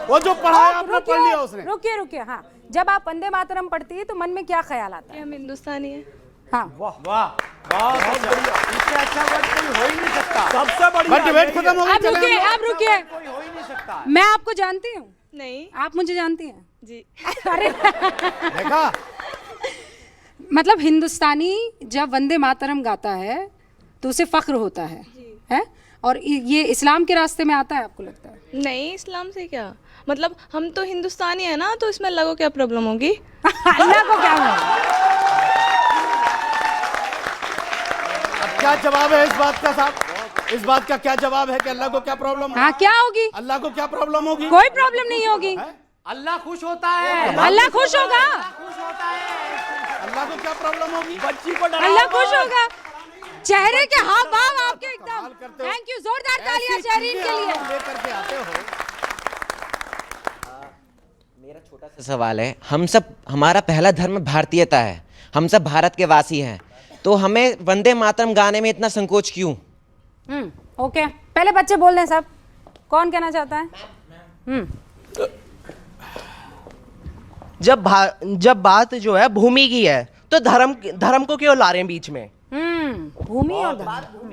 वो जो पढ़ाया आपने पढ़ लिया उसने। रुकिए रुकिए, हाँ, जब आप वंदे मातरम पढ़ती है तो मन में क्या ख्याल आता है? हम हिंदुस्तानी है। हाँ, बहुत बढ़िया। इससे अच्छा वर्ड कोई हो ही नहीं सकता। सबसे बढ़िया बट डिबेट खत्म हो गई, आप चले रुकिए, हम लोग। आप रुकिए, कोई हो ही नहीं सकता। मैं आपको जानती हूँ, नहीं आप मुझे जानती हैं। जी। अरे देखा, मतलब हिंदुस्तानी जब वंदे मातरम गाता है तो उसे फख्र होता है? और ये इस्लाम के रास्ते में आता है आपको लगता है? नहीं, इस्लाम से क्या मतलब, हम तो हिंदुस्तानी है ना, तो इसमें अल्लाह को क्या प्रॉब्लम होगी? अल्लाह को क्या हुआ? अब क्या जवाब है इस बात का साहब? इस बात का क्या जवाब है कि अल्लाह को क्या प्रॉब्लम? हाँ, क्या होगी? अल्लाह को क्या प्रॉब्लम होगी? कोई प्रॉब्लम नहीं होगी। अल्लाह खुश होता है। अल्लाह खुश होगा, अल्लाह को क्या प्रॉब्लम होगी? बच्ची को डरा अल्लाह खुश होगा। चेहरे के हाव भाव आपके एकदम। कमाल करते हो। थैंक यू, जोरदार तालियां ऐसी शहरीन चीजें के लिए। आप लेकर के आते हो। मेरा छोटा सा सवाल है, हम सब, हमारा पहला धर्म भारतीयता है, हम सब भारत के वासी हैं, तो हमें वंदे मातरम गाने में इतना संकोच क्यों? ओके, पहले बच्चे बोल रहे हैं सब, कौन कहना चाहता है? जब बात जो है भूमि की है तो धर्म को क्यों ला रहे हैं बीच में? भूमि और धर्म।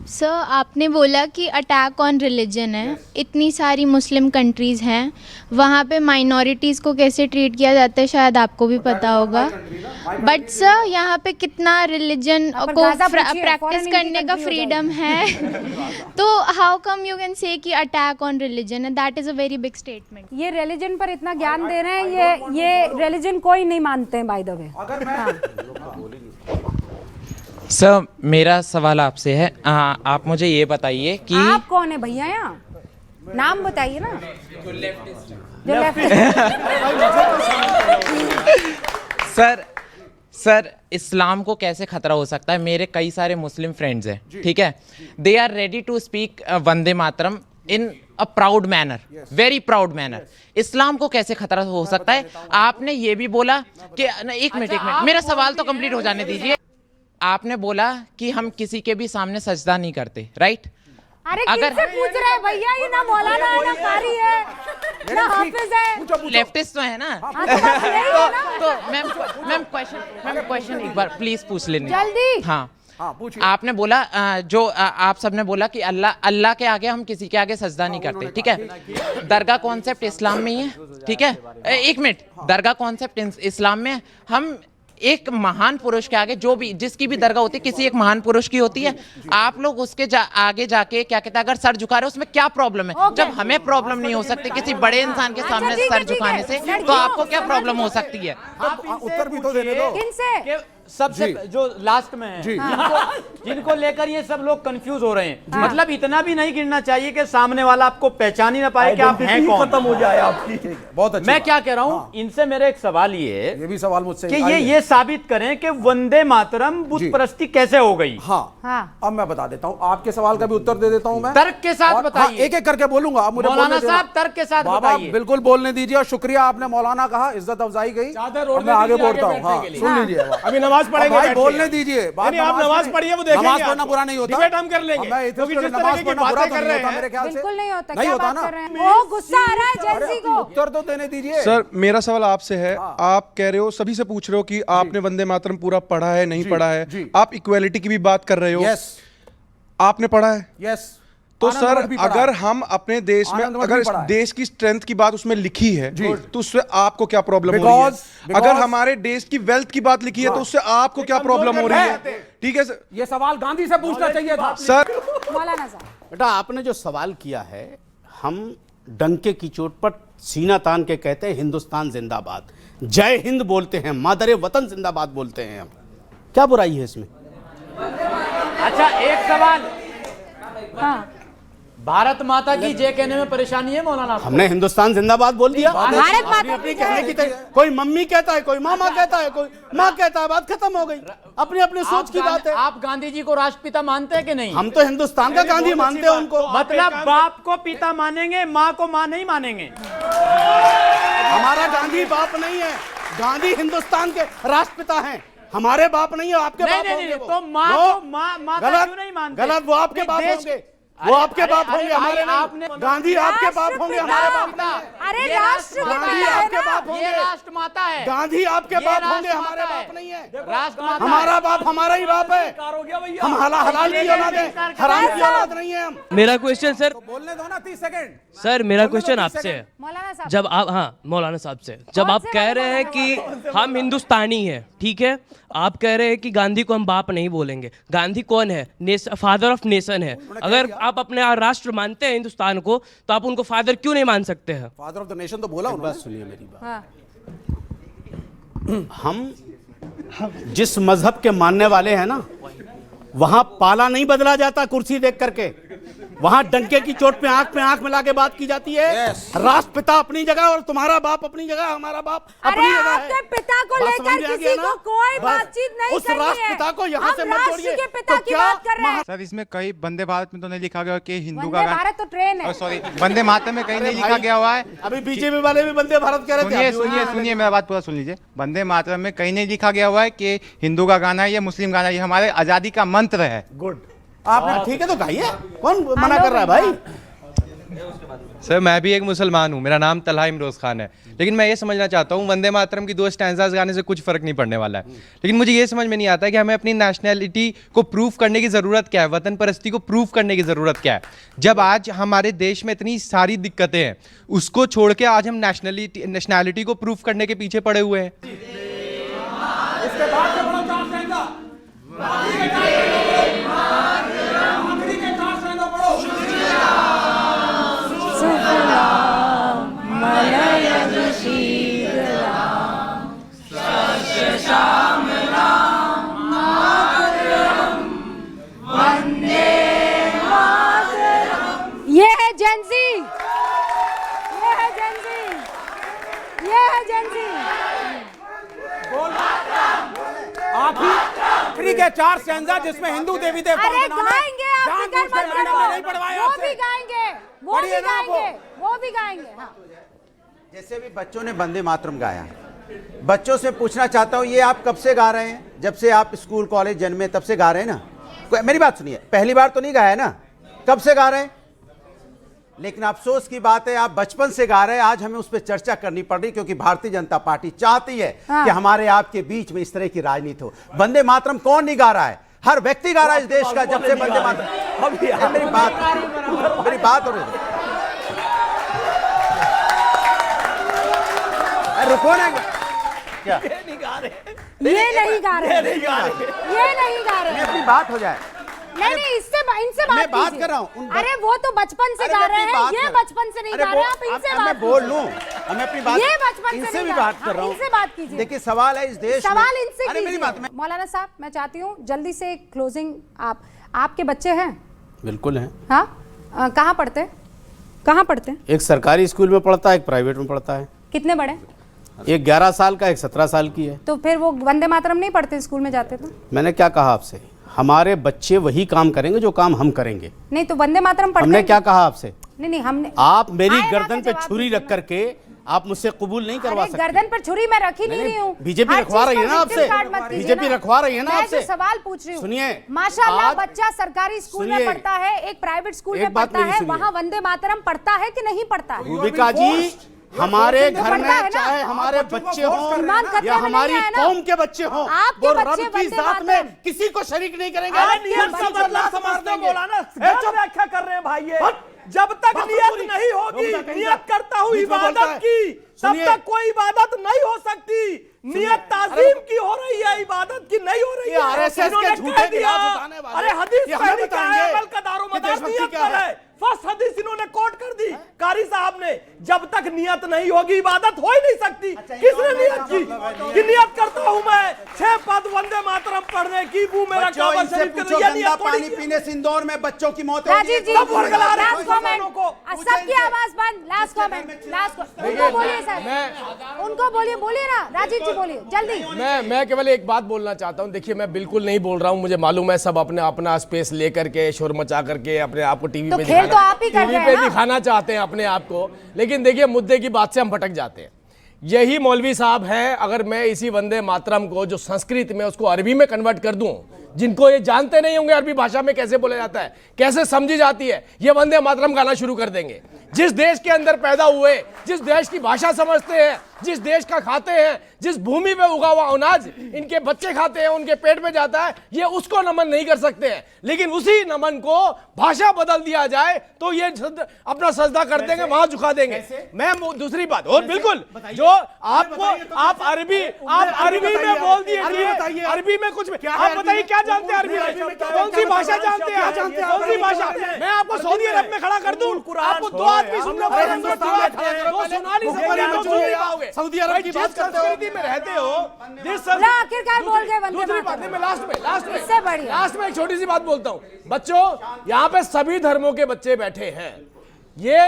सर, आपने बोला कि अटैक ऑन रिलीजन है, इतनी सारी मुस्लिम कंट्रीज़ हैं, वहाँ पे माइनॉरिटीज़ को कैसे ट्रीट किया जाता है शायद आपको भी पता होगा, बट सर यहाँ पे कितना रिलीजन पर को गाज़ा पूछिए, प्रैक्टिस foreign करने का country हो फ्रीडम है तो how come you can say कि अटैक ऑन रिलीजन है? That is a very big statement. ये रिलीजन पर इतना ज्ञान दे रहे हैं, ये रिलीजन कोई नहीं मानते हैं बाय द वे। सर, मेरा सवाल आपसे है, आप मुझे ये बताइए कि आप कौन है भैया? यहाँ नाम बताइए ना। जो लेफ्ट सर इस्लाम को कैसे खतरा हो सकता है? मेरे कई सारे मुस्लिम फ्रेंड्स हैं, ठीक है, they are ready to speak Vande Mataram in a proud manner, very proud manner. Islam को कैसे खतरा हो सकता है? आपने ये भी बोला कि एक मिनट, मेरा सवाल तो कंप्लीट हो जाने दीजिए। आपने बोला कि हम किसी के भी सामने सजदा नहीं करते, राइट? अरे किससे पूछ रहे हैं भैया? ये ना मौलाना है, ना कारी है, ना हाफिज है। लेफ्टिस्ट तो है ना? हाँ, तो बस यही है ना। तो मैम क्वेश्चन एक बार प्लीज पूछ लेने। जल्दी। हाँ, हाँ, पूछिए। आपने बोला आप सबने बोला कि अल्लाह के आगे हम किसी के आगे सजदा नहीं करते, ठीक है। दरगाह कॉन्सेप्ट इस्लाम में ही है, ठीक है। एक मिनट, दरगाह कॉन्सेप्ट इस्लाम में है। हम एक महान पुरुष के आगे, जो भी जिसकी भी दरगाह होती है, किसी एक महान पुरुष की होती है, आप लोग उसके आगे जाके क्या कहते हैं, अगर सर झुका रहे हो उसमें क्या प्रॉब्लम है? जब हमें प्रॉब्लम नहीं हो सकती किसी बड़े इंसान के सामने सर झुकाने से, तो आपको क्या प्रॉब्लम हो सकती है? उत्तर भी तो देने दो। किनसे? सबसे जो लास्ट में है, जिनको लेकर ये सब लोग कंफ्यूज हो रहे हैं। मतलब इतना भी नहीं गिरना चाहिए कि सामने वाला आपको पहचान ही ना पाए कि आप हैं कौन। खत्म हो जाए आपकी। बहुत अच्छा। मैं क्या कह रहा हूँ, इनसे मेरा एक सवाल ये भी सवाल मुझसे कि ये साबित करें कि वंदे मातरम बुत परस्ती कैसे हो गई। हाँ, अब मैं बता देता हूँ, आपके सवाल का भी उत्तर दे देता हूँ मैं, तर्क के साथ बताइए। एक एक करके बोलूंगा, आप मुझे मौलाना साहब तर्क के साथ बताइए। बिल्कुल बोलने दीजिए, और शुक्रिया, आपने मौलाना कहा, इज्जत अफजाई गई। मैं आगे बोलता हूँ। हाँ, सुन लीजिए, अभी नमाज पढ़ेंगे, बोलने दीजिए। नहीं, आप नमाज पढ़िए, वो देखेंगे। नमाज पढ़ना बुरा नहीं होता, डिबेट हम कर लेंगे। क्योंकि जिस तरह की बातें कर रहे हैं, मेरे ख्याल से बिल्कुल नहीं होता। नहीं क्या होता बात ना। कर रहे हैं? वो गुस्सा आ रहा है जेंजी को। उत्तर तो देने दीजिए। सर, मेरा सवाल आपसे है, आप कह रहे हो, सभी से पूछ रहे हो कि आपने वंदे मातरम पूरा पढ़ा है, नहीं पढ़ा है। आप इक्वालिटी की भी बात कर रहे हो। यस, आपने पढ़ा है। यस। तो सर, अगर हम अपने देश में, अगर देश की स्ट्रेंथ की बात उसमें लिखी है, तो उससे आपको क्या प्रॉब्लम हो रही है? अगर हमारे देश की वेल्थ की बात लिखी है, तो उससे आपको क्या प्रॉब्लम हो रही है? ठीक है सर, ये सवाल गांधी से पूछना चाहिए था। सर। मौलाना साहब, बेटा, आपने जो सवाल किया है, हम डंके की चोट पर सीना तान के कहते हैं हिंदुस्तान जिंदाबाद, जय हिंद बोलते हैं, मादरे वतन जिंदाबाद बोलते हैं हम। क्या बुराई है इसमें? अच्छा, एक सवाल, हाँ, भारत माता की जय कहने में परेशानी है मौलाना? हमने हिंदुस्तान जिंदाबाद बोल दिया। भारत माता अपनी कहने की कोई मम्मी कहता है, कोई मामा कहता है, कोई माँ कहता है, बात खत्म हो गई। अपनी अपनी सोच की बात है। आप गांधी जी को राष्ट्रपिता मानते हैं कि नहीं? हम तो हिंदुस्तान का गांधी मानते हैं उनको। मतलब बाप को पिता मानेंगे, माँ को माँ नहीं मानेंगे? हमारा गांधी बाप नहीं है, गांधी हिंदुस्तान के राष्ट्रपिता हैं, हमारे बाप नहीं है। आपके बाप होंगे वो। तो माँ को माँ क्यों नहीं मानते? गलत, वो आपके बाप होंगे, वो आपके बाप होंगे, हमारे नहीं। गांधी आपके बाप होंगे, हमारे बाप नहीं। अरे राष्ट्रपिता गांधी है आपके ना। बाप होंगे, ये राष्ट्रमाता है। गांधी आपके बाप होंगे, हमारे बाप नहीं है। राष्ट्रमाता हमारा बाप हमारा ही बाप है। हम हलाल की औलाद है, हराम की औलाद नहीं है हम। मेरा क्वेश्चन सर, बोलने दो ना 30 सेकंड। सर मेरा क्वेश्चन आपसे है। मौलाना साहब, जब आप, हाँ मौलाना साहब से, जब आप कह रहे हैं कि हम हिंदुस्तानी हैं, ठीक है, आप कह रहे हैं कि गांधी को हम बाप नहीं बोलेंगे। गांधी कौन है? फादर ऑफ नेशन है। अगर आप अपने राष्ट्र मानते हैं हिंदुस्तान को, तो आप उनको फादर क्यों नहीं मान सकते हैं? फादर ऑफ द नेशन तो बोला। बात सुनिए मेरी बात। हाँ, हम जिस मजहब के मानने वाले हैं ना, वहां पाला नहीं बदला जाता कुर्सी देख करके, वहां डंके की चोट पे आंख मिला के बात की जाती है। राष्ट्रपिता अपनी जगह और तुम्हारा बाप अपनी जगह, हमारा बाप अपनी जगह है। आपके पिता को लेकर किसी को कोई बातचीत नहीं उस करनी है। राष्ट्रपिता को यहाँ से मत जोड़िए। के पिता की बात कर रहे हैं। सर, इसमें कहीं वंदे भारत में तो नहीं लिखा गया कि हिंदू वंदे भारत तो ट्रेन है। सॉरी, वंदे मातरम में कहीं नहीं लिखा गया हुआ है। अभी बीजेपी वाले भी वंदे भारत कह रहे थे। सुनिए, मेरा बात पूरा सुन लीजिए। वंदे मातरम में कहीं नहीं लिखा गया हुआ है कि हिंदू का गाना है या मुस्लिम गाना है। ये हमारे आजादी का मंत्र है। गुड, आपने ठीक है तो कहिए, कौन मना कर रहा है भाई? सर, मैं भी एक मुसलमान हूँ, मेरा नाम तलहा इमरोज खान है, लेकिन मैं ये समझना चाहता हूँ, वंदे मातरम की 2 स्टैंजास गाने से कुछ फर्क नहीं पड़ने वाला है। लेकिन मुझे ये समझ में नहीं आता है कि हमें अपनी नेशनैलिटी को प्रूफ करने की ज़रूरत क्या है, वतन परस्ती को प्रूफ करने की ज़रूरत क्या है, जब आज हमारे देश में इतनी सारी दिक्कतें हैं। उसको छोड़ के आज हम नेशनैलिटी को प्रूफ करने के पीछे पड़े हुए हैं। इसके बाद से बड़ा चांस रहेगा। ये है जेंजी, ये है जेंजी, ये है जेंजी। आखिरी के 4 स्टैंजा जिसमें हिंदू देवी देवताओं अरे के नाम है, गाएंगे आप, जानबूझ फिक्र के मत गाना करो। नहीं पढ़वाया वो आपसे। भी गाएंगे, वो भी पढ़िए ना आप। गाएंगे, वो भी गाएंगे। हाँ, जैसे अभी बच्चों ने वंदे मातरम गाया, बच्चों से पूछना चाहता हूं, ये आप कब से गा रहे हैं? जब से आप स्कूल कॉलेज जन्मे तब से गा रहे हैं ना? मेरी बात सुनिए, पहली बार तो नहीं गाया ना, कब से गा रहे हैं? लेकिन अफसोस की बात है, आप बचपन से गा रहे हैं। आज हमें उस पर चर्चा करनी पड़ रही, क्योंकि भारतीय जनता पार्टी चाहती है कि हमारे आपके बीच में इस तरह की राजनीति हो। वंदे मातरम कौन नहीं गा रहा है? हर व्यक्ति गा रहा है इस देश का जब से वंदे मातरम। मेरी बात हो रही है, रुको ना क्या? ये नहीं गा रहे, ये नहीं गा रहे, अपनी बात हो जाए। नहीं इनसे मैं बात कर रहा हूँ। अरे वो तो बचपन से गा रहे हैं, ये बचपन से नहीं गा रहे, आप इनसे बात मैं बोल लूं, मैं अपनी बात ये बचपन से इनसे नहीं भी गा- बात कर रहा हूँ। इनसे बात कीजिए। देखिए सवाल है इस देश में, सवाल इनसे अरे मेरी बात कीजिए। मौलाना साहब मैं चाहती हूँ जल्दी से क्लोजिंग। आपके बच्चे हैं? बिल्कुल है। हाँ, कहाँ पढ़ते हैं? एक सरकारी स्कूल में पढ़ता है, एक प्राइवेट में पढ़ता है। कितने बड़े? एक 11 साल का, एक 17 साल की है। तो फिर वो वंदे मातरम नहीं पढ़ते स्कूल में जाते तो? मैंने क्या कहा आपसे? हमारे बच्चे वही काम करेंगे जो काम हम करेंगे। नहीं तो वंदे मातरम पढ़ते हमने हैं? क्या कहा आपसे? नहीं हमने, आप मेरी आए गर्दन ना पे जवाब छुरी दीजिए रख करके आप मुझसे कबूल नहीं करवा अरे सकते। गर्दन पर छुरी मैं रखी नहीं रही हूँ। बीजेपी हर रखवा चीज रही है पर ना victim आपसे, card मत कीजिए बीजेपी ना। रखवा रही है ना मैं आपसे। जो सवाल पूछ रही हूँ, सुनिए, माशाल्लाह आज- बच्चा सरकारी स्कूल में सुनिए, पढ़ता है, एक प्राइवेट स्कूल एक में बात पढ़ता मेरी है, सुनिए। वहाँ वंदे मातरम पढ़ता है कि नहीं पढ़ता है? रूबिका जी, हमारे घर पढ़ता है में ना? चाहे हमारे बच्चे हों ईमान खतरे या में नहीं हमारी है ना? कौम के बच्चे हों, आपके वो बच्चे रब की वंदे जात में मातरम। किसी को शरीक नहीं करेंगे। अरे नियत का मतलब समझते हो मौलाना, गलत व्याख्या कर रहे हैं भाई ये। जब तक नियत नहीं होगी, नियत करता हूँ इबादत की, तब तक कोई इबादत नहीं हो सकती। नियत ताजीम की हो रही है, इबादत की नहीं हो रही है। आरएसएस के झूठे गिलास उठाने वाले। अरे हदीस ये हमें पहली क्या है, बताएंगे अमल का दारोमदार कि देशभक्ति नियत क्या पर है। है। फर्स्ट हदीस इन्होंने कोट कर दी कारी साहब ने, जब तक नियत नहीं होगी इबादत हो ही नहीं सकती। किसने नियत की कि नियत करता हूं मैं 6 पद वंदे मातरम पढ़ने की, वो मेरा बच्चों काबा इनसे शरीफ के पूछो, लिए गंदा पानी पीने से इंदौर में बच्चों की मौत राजीव जी, सब वर्गला रहे हैं लास्ट कमेंट, मुसलमानों को। सबकी आवाज बंद। लास्ट कमेंट, उनको बोलिए सर, उनको बोलिए ना, राजीव जी बोलिए जल्दी। मैं केवल एक बात बोलना चाहता हूं। देखिए मैं बिल्कुल नहीं बोल रहा हूं, मुझे मालूम है सब अपना स्पेस लेकर के शोर मचा करके अपने आप को टीवी तो पे खेल तो आप ही कर रहे हैं ना। दिखाना चाहते हैं अपने आप को, लेकिन देखिए मुद्दे की बात से हम भटक जाते हैं। यही मौलवी साहब हैं, अगर मैं इसी वंदे मातरम को जो संस्कृत में उसको अरबी में कन्वर्ट कर दूं, जिनको ये जानते नहीं होंगे अरबी भाषा में कैसे बोला जाता है, कैसे समझी जाती है, ये वंदे मातरम गाना शुरू कर देंगे। जिस देश के अंदर पैदा हुए, जिस देश की भाषा समझते हैं, जिस देश का खाते हैं, जिस भूमि में उगा हुआ अनाज इनके बच्चे खाते हैं, उनके पेट में जाता है, ये उसको नमन नहीं कर सकते हैं। लेकिन उसी नमन को भाषा बदल दिया जाए तो ये अपना सजदा कर देंगे, वहां झुका देंगे। मैं दूसरी बात और बिल्कुल जो आपको आप अरबी में बोल दिए, अरबी में कुछ आप बताइए क्या जानते हैं अरबी में, कौन सी भाषा जानते हैं, कौन सी भाषा? मैं आपको सऊदी अरब में खड़ा कर दूं, आपको 2 आदमी सुनने सऊदी अरब की बात संस्कृति में रहते हो। आखिरकार बोल गए वंदे दूसरी बात मैं लास्ट में एक छोटी सी बात बोलता हूं। बच्चों, यहाँ पे सभी धर्मों के बच्चे बैठे हैं, ये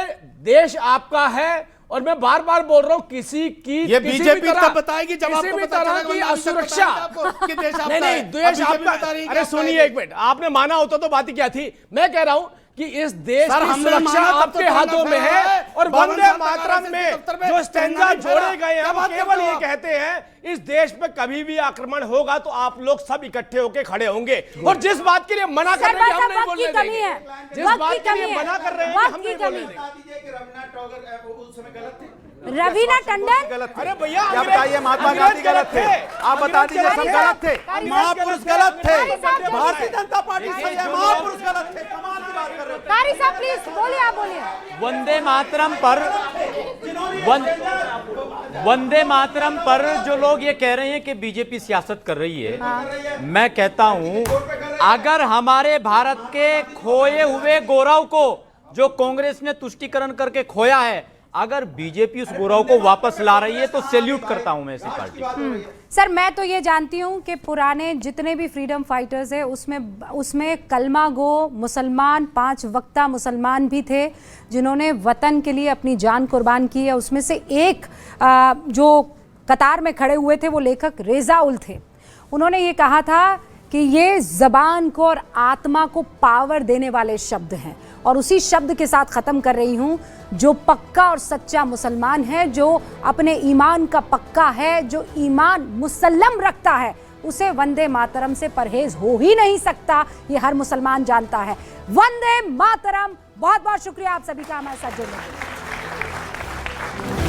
देश आपका है और मैं बार बार बोल रहा हूं किसी की ये बीजेपी तब बताएगी जब आपको किसी भी पता तरह चलेगा, की वरना असुरक्षा कि देश आपका नहीं है। देश अब बीजेपी आपका। बता रही है अरे कि सुनिए आपका एक मिनट, आपने माना होता तो बात ही क्या थी। मैं कह रहा हूं कि इस देश सर, की हमने सुरक्षा माना तब आपके तो हाथों में है और 52 वंदे साल तक मातरम RSS में दफ्तर में जो स्टैंजा तेलंगाना जोड़े गए हैं, क्या हम बात केवल करते ये हो? कहते हैं इस देश पे कभी भी आक्रमण होगा तो आप लोग सब इकट्ठे होकर खड़े होंगे। और जिस बात के लिए मना कर रहे हैं कि हम नहीं बोलने देंगे, जिस बात के लिए मना कर रहे हैं कि हम नहीं बोलने देंगे। रवीना टंडन, अरे भैया क्या बताइए, महात्मा गांधी गलत थे, आप बता दीजिए सब गलत थे, महापुरुष गलत थे, भारतीय जनता पार्टी सही है, महापुरुष गलत थे। कमाल की बात कर रहे हो। कारी साहब प्लीज बोलिए, आप बोलिए। वंदे मातरम पर जो लोग ये कह रहे हैं कि बीजेपी सियासत कर रही है, मैं कहता हूं अगर हमारे भारत के खोए हुए गौरव को जो कांग्रेस ने तुष्टीकरण करके खोया है, अगर बीजेपी उस गौरव को वापस ला रही है तो सैल्यूट करता हूं मैं ऐसी पार्टी। सर मैं तो ये जानती हूँ कि पुराने जितने भी फ्रीडम फाइटर्स हैं उसमें कलमा गो मुसलमान 5 वक्ता मुसलमान भी थे जिन्होंने वतन के लिए अपनी जान कुर्बान की है। उसमें से एक जो कतार में खड़े हुए थे वो लेखक रेजा उल थे। उन्होंने ये कहा था कि ये ज़बान को और आत्मा को पावर देने वाले शब्द हैं, और उसी शब्द के साथ ख़त्म कर रही हूँ। जो पक्का और सच्चा मुसलमान है, जो अपने ईमान का पक्का है, जो ईमान मुसल्लम रखता है, उसे वंदे मातरम से परहेज हो ही नहीं सकता। ये हर मुसलमान जानता है। वंदे मातरम। बहुत बहुत शुक्रिया आप सभी का हमारे साथ जुड़ने के लिए।